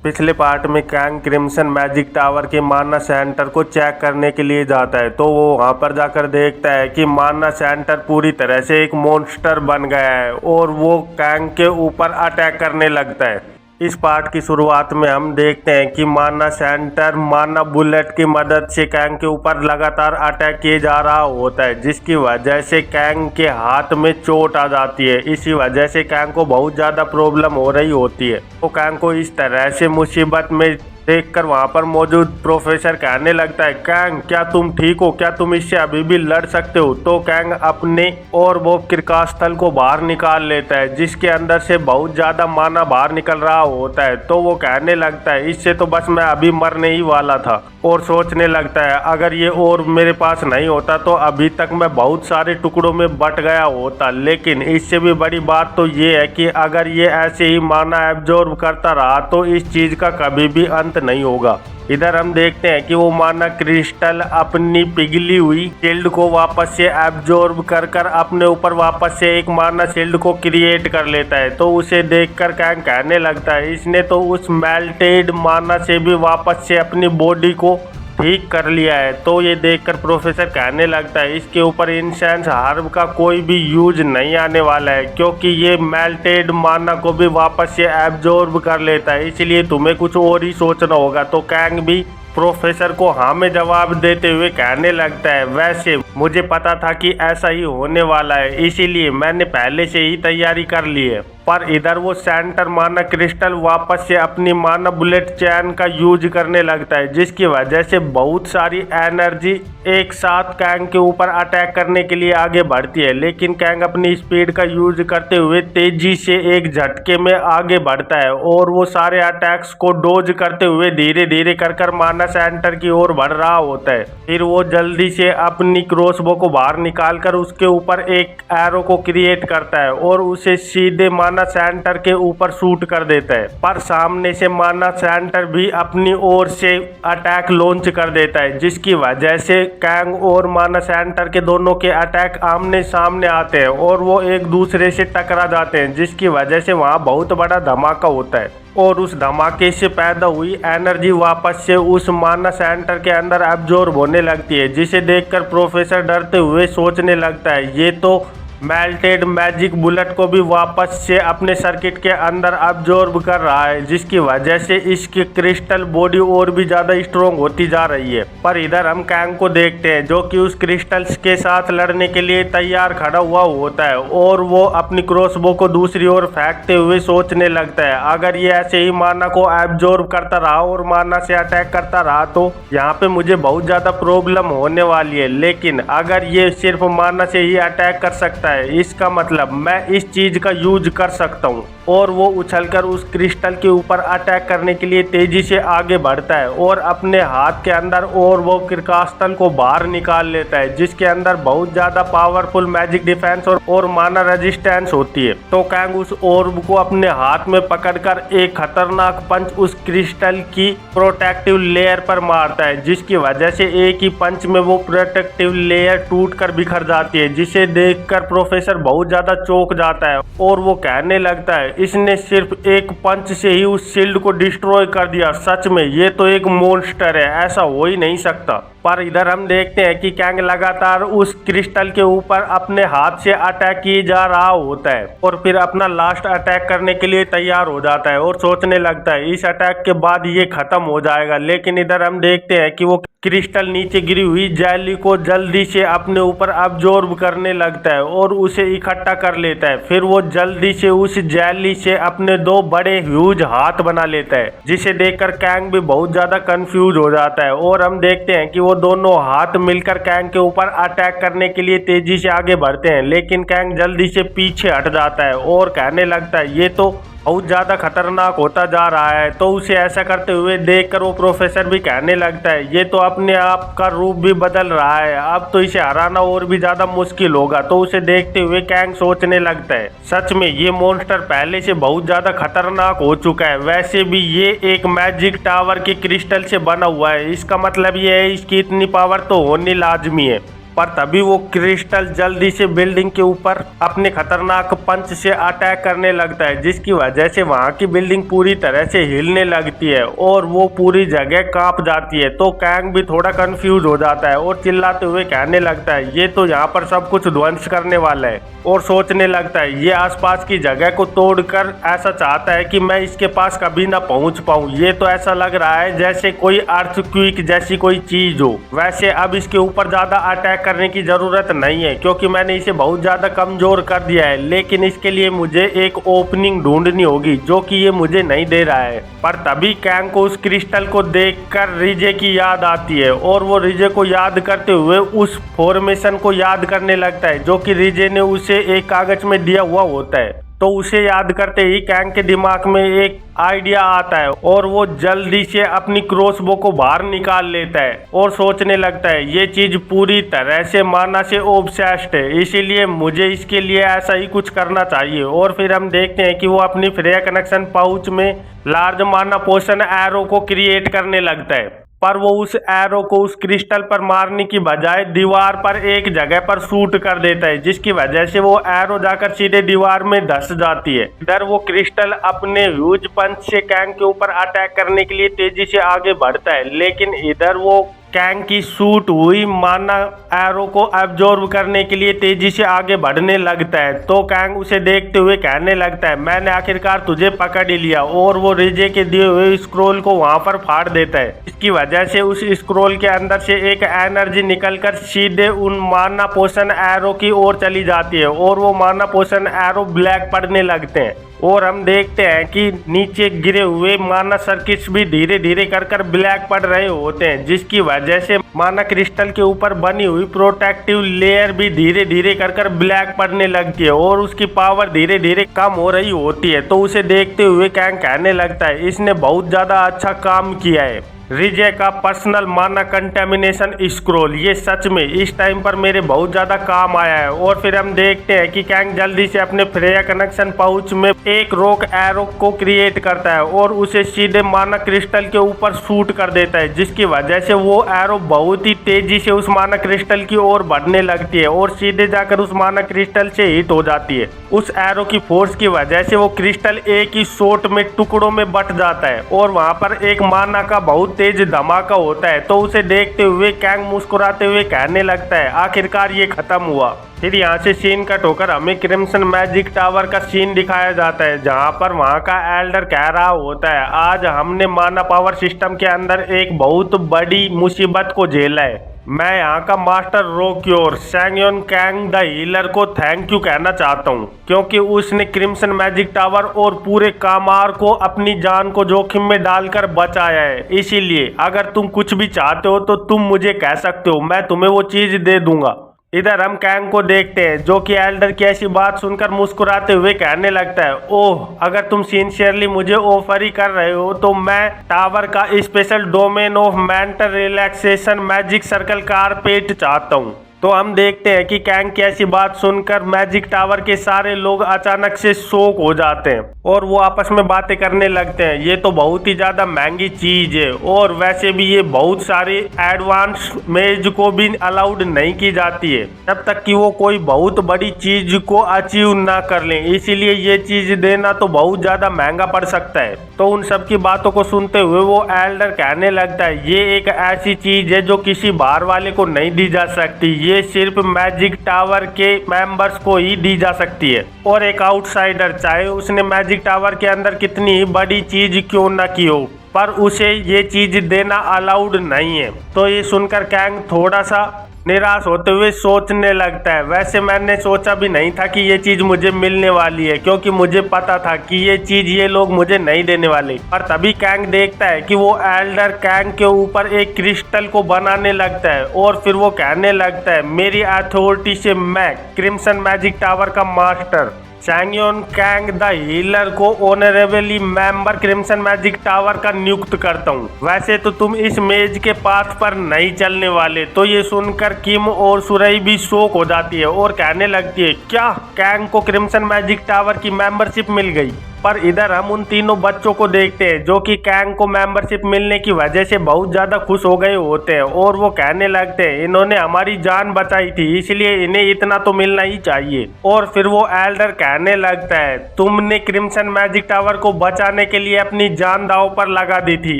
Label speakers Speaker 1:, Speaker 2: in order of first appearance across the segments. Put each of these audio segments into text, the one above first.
Speaker 1: पिछले पार्ट में Kang crimson magic tower के माना सेंटर को चेक करने के लिए जाता है, तो वो वहां पर जाकर देखता है कि माना सेंटर पूरी तरह से एक मॉन्स्टर बन गया है और वो कैंग के ऊपर अटैक करने लगता है। इस पार्ट की शुरुआत में हम देखते हैं कि माना सेंटर माना बुलेट की मदद से कैंग के ऊपर लगातार अटैक किए जा रहा होता है, जिसकी वजह से कैंग के हाथ में चोट आ जाती है। इसी वजह से कैंग को बहुत ज़्यादा प्रॉब्लम हो रही होती है। तो कैंग को इस तरह से मुसीबत में देखकर वहां पर मौजूद प्रोफेसर कहने लगता है, कैंग क्या तुम ठीक हो? क्या तुम इससे अभी भी लड़ सकते हो? तो कैंग अपने और वो क्रिकास्थल को बाहर निकाल लेता है, जिसके अंदर से बहुत ज्यादा माना बाहर निकल रहा होता है। तो वो कहने लगता है, इससे तो बस मैं अभी मरने ही वाला था। और सोचने लगता है, अगर ये और मेरे पास नहीं होता तो अभी तक मैं बहुत सारे टुकड़ों में बट गया होता। लेकिन इससे भी बड़ी बात तो ये है कि अगर ये ऐसे ही माना एब्जॉर्ब करता रहा तो इस चीज का कभी भी अंत नहीं होगा। इधर हम देखते हैं कि वो माना क्रिस्टल अपनी पिघली हुई शील्ड को वापस से एब्जॉर्ब कर कर अपने ऊपर वापस से एक माना शील्ड को क्रिएट कर लेता है। तो उसे देखकर कैंग कहने लगता है, इसने तो उस मेल्टेड माना से भी वापस से अपनी बॉडी को ठीक कर लिया है। तो ये देखकर प्रोफेसर कहने लगता है, इसके ऊपर इंसेंस हर्ब का कोई भी यूज नहीं आने वाला है, क्योंकि ये मेल्टेड माना को भी वापस से एब्जॉर्ब कर लेता है। इसलिए तुम्हें कुछ और ही सोचना होगा। तो कैंग भी प्रोफेसर को हाँ में जवाब देते हुए कहने लगता है, वैसे मुझे पता था कि ऐसा ही होने वाला है, इसीलिए मैंने पहले से ही तैयारी कर ली है। पर इधर वो सेंटर माना क्रिस्टल वापस से अपनी माना बुलेट चैन का यूज करने लगता है, जिसकी वजह से बहुत सारी एनर्जी एक साथ कैंग के ऊपर अटैक करने के लिए आगे बढ़ती है। लेकिन कैंग अपनी स्पीड का यूज करते हुए तेजी से एक झटके में आगे बढ़ता है और वो सारे अटैक्स को डोज करते हुए धीरे धीरे कर माना सेंटर की ओर बढ़ रहा होता है। फिर वो जल्दी से अपनी क्रॉसबो को बाहर निकालकर उसके ऊपर एक एरो को क्रिएट करता है और उसे सीधे माना सेंटर के ऊपर शूट कर देता है। पर सामने से माना सेंटर भी अपनी ओर से अटैक लॉन्च कर देता है, जिसकी वजह से कैंग और माना सेंटर के दोनों के अटैक आमने सामने आते हैं और वो एक दूसरे से टकरा जाते हैं, जिसकी वजह से वहाँ बहुत बड़ा धमाका होता है। और उस धमाके से पैदा हुई एनर्जी वापस से उस माना सेंटर के अंदर एब्जॉर्ब होने लगती है, जिसे देखकर प्रोफेसर डरते हुए सोचने लगता है, ये तो मेल्टेड मैजिक बुलेट को भी वापस से अपने सर्किट के अंदर अब्जॉर्ब कर रहा है, जिसकी वजह से इसकी क्रिस्टल बॉडी और भी ज़्यादा स्ट्रोंग होती जा रही है। पर इधर हम कैंग को देखते हैं, जो कि उस क्रिस्टल्स के साथ लड़ने के लिए तैयार खड़ा हुआ होता है और वो अपनी क्रॉसबो को दूसरी ओर फेंकते हुए सोचने लगता है, अगर ये ऐसे ही माना को एब्जॉर्ब करता रहा और माना से अटैक करता रहा तो यहाँ पे मुझे बहुत ज़्यादा प्रॉब्लम होने वाली है। लेकिन अगर ये सिर्फ माना से ही अटैक कर सकता है, इसका मतलब मैं इस चीज का यूज कर सकता हूँ। और वो उछलकर उस क्रिस्टल के ऊपर अटैक करने के लिए तेजी से आगे बढ़ता है और अपने हाथ के अंदर और वो क्रिकास्थल को बाहर निकाल लेता है, जिसके अंदर बहुत ज्यादा पावरफुल मैजिक डिफेंस और माना रेजिस्टेंस होती है। तो कैंग उस ऑर्ब को अपने हाथ में पकड़कर एक खतरनाक पंच उस क्रिस्टल की प्रोटेक्टिव लेयर पर मारता है, जिसकी वजह से एक ही पंच में वो प्रोटेक्टिव लेयर टूटकर बिखर जाती है, जिसे देखकर प्रोफेसर बहुत ज्यादा चौंक जाता है और वो कहने लगता है, इसने सिर्फ एक पंच से ही उस शील्ड को डिस्ट्रॉय कर दिया। सच में ये तो एक मॉन्स्टर है, ऐसा हो ही नहीं सकता। पर इधर हम देखते हैं कि कैंग लगातार उस क्रिस्टल के ऊपर अपने हाथ से अटैक किए जा रहा होता है और फिर अपना लास्ट अटैक करने के लिए तैयार हो जाता है और सोचने लगता है, इस अटैक के बाद ये खत्म हो जाएगा। लेकिन इधर हम देखते हैं कि वो क्रिस्टल नीचे गिरी हुई जेली को जल्दी से अपने ऊपर अब्जॉर्ब करने लगता है और उसे इकट्ठा कर लेता है। फिर वो जल्दी से उस जेली से अपने दो बड़े ह्यूज हाथ बना लेता है, जिसे देखकर कैंग भी बहुत ज्यादा कंफ्यूज हो जाता है। और हम देखते हैं कि वो दोनों हाथ मिलकर कैंग के ऊपर अटैक करने के लिए तेजी से आगे बढ़ते हैं, लेकिन कैंग जल्दी से पीछे हट जाता है और कहने लगता है, ये तो बहुत ज़्यादा खतरनाक होता जा रहा है। तो उसे ऐसा करते हुए देखकर वो प्रोफेसर भी कहने लगता है, ये तो अपने आप का रूप भी बदल रहा है, अब तो इसे हराना और भी ज़्यादा मुश्किल होगा। तो उसे देखते हुए कैंग सोचने लगता है, सच में ये मॉन्स्टर पहले से बहुत ज़्यादा खतरनाक हो चुका है। वैसे भी ये एक मैजिक टावर के क्रिस्टल से बना हुआ है, इसका मतलब ये है इसकी इतनी पावर तो होनी लाजमी है। पर तभी वो क्रिस्टल जल्दी से बिल्डिंग के ऊपर अपने खतरनाक पंच से अटैक करने लगता है, जिसकी वजह से वहां की बिल्डिंग पूरी तरह से हिलने लगती है और वो पूरी जगह कांप जाती है। तो कैंग भी थोड़ा कंफ्यूज हो जाता है और चिल्लाते हुए कहने लगता है ये तो यहाँ पर सब कुछ ध्वंस करने वाला है, और सोचने लगता है ये आसपास की जगह को तोड़कर ऐसा चाहता है कि मैं इसके पास कभी ना पहुंच पाऊं। ये तो ऐसा लग रहा है जैसे कोई अर्थक्वेक जैसी कोई चीज हो। वैसे अब इसके ऊपर ज्यादा अटैक करने की जरूरत नहीं है क्योंकि मैंने इसे बहुत ज्यादा कमजोर कर दिया है, लेकिन इसके लिए मुझे एक ओपनिंग ढूंढनी होगी जो कि ये मुझे नहीं दे रहा है। पर तभी कैंग को उस क्रिस्टल को देखकर रिजे की याद आती है और वो रिजे को याद करते हुए उस फॉर्मेशन को याद करने लगता है जो कि रिजे ने उसे एक कागज में दिया हुआ होता है। तो उसे याद करते ही कैंग के दिमाग में एक आइडिया आता है और वो जल्दी से अपनी क्रॉसबो को बाहर निकाल लेता है और सोचने लगता है ये चीज पूरी तरह से माना से ऑब्सेस्ड है, इसीलिए मुझे इसके लिए ऐसा ही कुछ करना चाहिए। और फिर हम देखते हैं कि वो अपनी फ्रेया कनेक्शन पाउच में लार्ज माना पोशन एरो को क्रिएट करने लगता है, पर वो उस एरो को उस क्रिस्टल पर मारने की बजाय दीवार पर एक जगह पर शूट कर देता है, जिसकी वजह से वो एरो जाकर सीधे दीवार में धंस जाती है। इधर वो क्रिस्टल अपने ह्यूज पंच से कैंग के ऊपर अटैक करने के लिए तेजी से आगे बढ़ता है, लेकिन इधर वो कैंग की शूट हुई माना एरो को एब्जॉर्ब करने के लिए तेजी से आगे बढ़ने लगता है। तो कैंग उसे देखते हुए कहने लगता है मैंने आखिरकार तुझे पकड़ ही लिया, और वो रिजे के दिए हुए स्क्रोल को वहां पर फाड़ देता है। इसकी वजह से उस स्क्रोल के अंदर से एक एनर्जी निकलकर सीधे उन माना पोशन एरो की ओर चली जाती है और वो माना पोशन एरो ब्लैक पड़ने लगते हैं। और हम देखते हैं कि नीचे गिरे हुए माना सर्किट्स भी धीरे धीरे कर ब्लैक पड़ रहे होते हैं, जिसकी वजह से माना क्रिस्टल के ऊपर बनी हुई प्रोटेक्टिव लेयर भी धीरे धीरे कर ब्लैक पड़ने लगती है और उसकी पावर धीरे धीरे कम हो रही होती है। तो उसे देखते हुए कैंग कहने लगता है इसने बहुत ज्यादा अच्छा काम किया है। रिजे का पर्सनल माना कंटेमिनेशन स्क्रोल ये सच में इस टाइम पर मेरे बहुत ज्यादा काम आया है। और फिर हम देखते हैं कि कैंग जल्दी से अपने फ्रेया कनेक्शन पाउच में एक रॉक एरो को क्रिएट करता है और उसे सीधे माना क्रिस्टल के ऊपर शूट कर देता है, जिसकी वजह से वो एरो बहुत ही तेजी से उस माना क्रिस्टल की ओर बढ़ने लगती है और सीधे जाकर उस माना क्रिस्टल से हिट हो जाती है। उस एरो की फोर्स की वजह से वो क्रिस्टल एक ही शॉट में टुकड़ों में बट जाता है और वहां पर एक माना का बहुत तेज धमाका होता है। तो उसे देखते हुए कैंग मुस्कुराते हुए कहने लगता है आखिरकार ये खत्म हुआ। फिर यहाँ से सीन कट होकर हमें क्रिम्सन मैजिक टावर का सीन दिखाया जाता है, जहाँ पर वहाँ का एल्डर कह रहा होता है आज हमने माना पावर सिस्टम के अंदर एक बहुत बड़ी मुसीबत को झेला है। मैं यहाँ का मास्टर रोक्योर सैंगयोन कैंग द हीलर को थैंक यू कहना चाहता हूँ, क्योंकि उसने क्रिम्सन मैजिक टावर और पूरे कामार को अपनी जान को जोखिम में डालकर बचाया है। इसीलिए अगर तुम कुछ भी चाहते हो तो तुम मुझे कह सकते हो, मैं तुम्हें वो चीज दे दूंगा। इधर हम कैंग को देखते हैं जो कि एल्डर की ऐसी बात सुनकर मुस्कुराते हुए कहने लगता है ओह अगर तुम सिंसियरली मुझे ऑफर ही कर रहे हो तो मैं टावर का special domain of mental relaxation magic circle carpet चाहता हूँ। तो हम देखते हैं कि कैंग की ऐसी बात सुनकर मैजिक टावर के सारे लोग अचानक से शॉक हो जाते हैं और वो आपस में बातें करने लगते हैं ये तो बहुत ही ज्यादा महंगी चीज है और वैसे भी ये बहुत सारे एडवांस मेज को भी अलाउड नहीं की जाती है जब तक कि वो कोई बहुत बड़ी चीज को अचीव ना कर लें, इसीलिए ये चीज देना तो बहुत ज्यादा महंगा पड़ सकता है। तो उन सब की बातों को सुनते हुए वो एल्डर कहने लगता है ये एक ऐसी चीज है जो किसी बाहर वाले को नहीं दी जा सकती, ये सिर्फ मैजिक टावर के मेंबर्स को ही दी जा सकती है और एक आउटसाइडर चाहे उसने मैजिक टावर के अंदर कितनी बड़ी चीज क्यों ना की हो पर उसे ये चीज देना अलाउड नहीं है। तो ये सुनकर कैंग थोड़ा सा निराश होते हुए सोचने लगता है वैसे मैंने सोचा भी नहीं था कि ये चीज मुझे मिलने वाली है, क्योंकि मुझे पता था कि ये चीज ये लोग मुझे नहीं देने वाले। पर तभी कैंग देखता है कि वो एल्डर कैंग के ऊपर एक क्रिस्टल को बनाने लगता है और फिर वो कहने लगता है मेरी अथॉरिटी से मैं क्रिम्सन मैजिक टावर का मास्टर सैंगयोन कैंग द हीलर को honourably member crimson magic tower का नियुक्त करता हूँ। वैसे तो तुम इस मेज के पाथ पर नहीं चलने वाले। तो ये सुनकर किम और सुरई भी शॉक हो जाती है और कहने लगती है क्या कैंग को क्रिम्सन मैजिक टावर की मेंबरशिप मिल गई। पर इधर हम उन तीनों बच्चों को देखते हैं जो कि कैंग को मेंबरशिप मिलने की वजह से बहुत ज्यादा खुश हो गए होते हैं और वो कहने लगते हैं इन्होंने हमारी जान बचाई थी इसलिए इन्हें इतना तो मिलना ही चाहिए। और फिर वो एल्डर कहने लगता है तुमने क्रिम्सन मैजिक टावर को बचाने के लिए अपनी जान दांव पर लगा दी थी,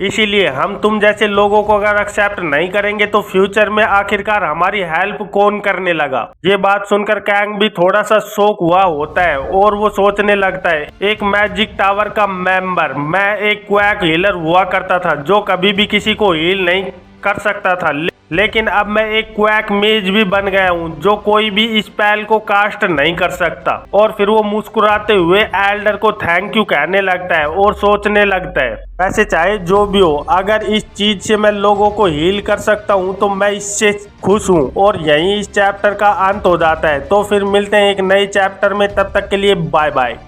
Speaker 1: इसीलिए हम तुम जैसे लोगों को अगर एक्सेप्ट नहीं करेंगे तो फ्यूचर में आखिरकार हमारी हेल्प कौन करने लगा। ये बात सुनकर कैंग भी थोड़ा सा शॉक हुआ होता है और वो सोचने लगता है एक मैजिक टावर का मेंबर, मैं एक क्वैक हीलर हुआ करता था जो कभी भी किसी को हील नहीं कर सकता था, लेकिन अब मैं एक क्वैक मेज भी बन गया हूँ जो कोई भी स्पेल को कास्ट नहीं कर सकता। और फिर वो मुस्कुराते हुए एल्डर को थैंक यू कहने लगता है और सोचने लगता है वैसे चाहे जो भी हो अगर इस चीज से मैं लोगों को हील कर सकता हूँ तो मैं इससे खुश हूँ। और यहीं इस चैप्टर का अंत हो जाता है। तो फिर मिलते हैं एक नए चैप्टर में, तब तक के लिए बाय बाय।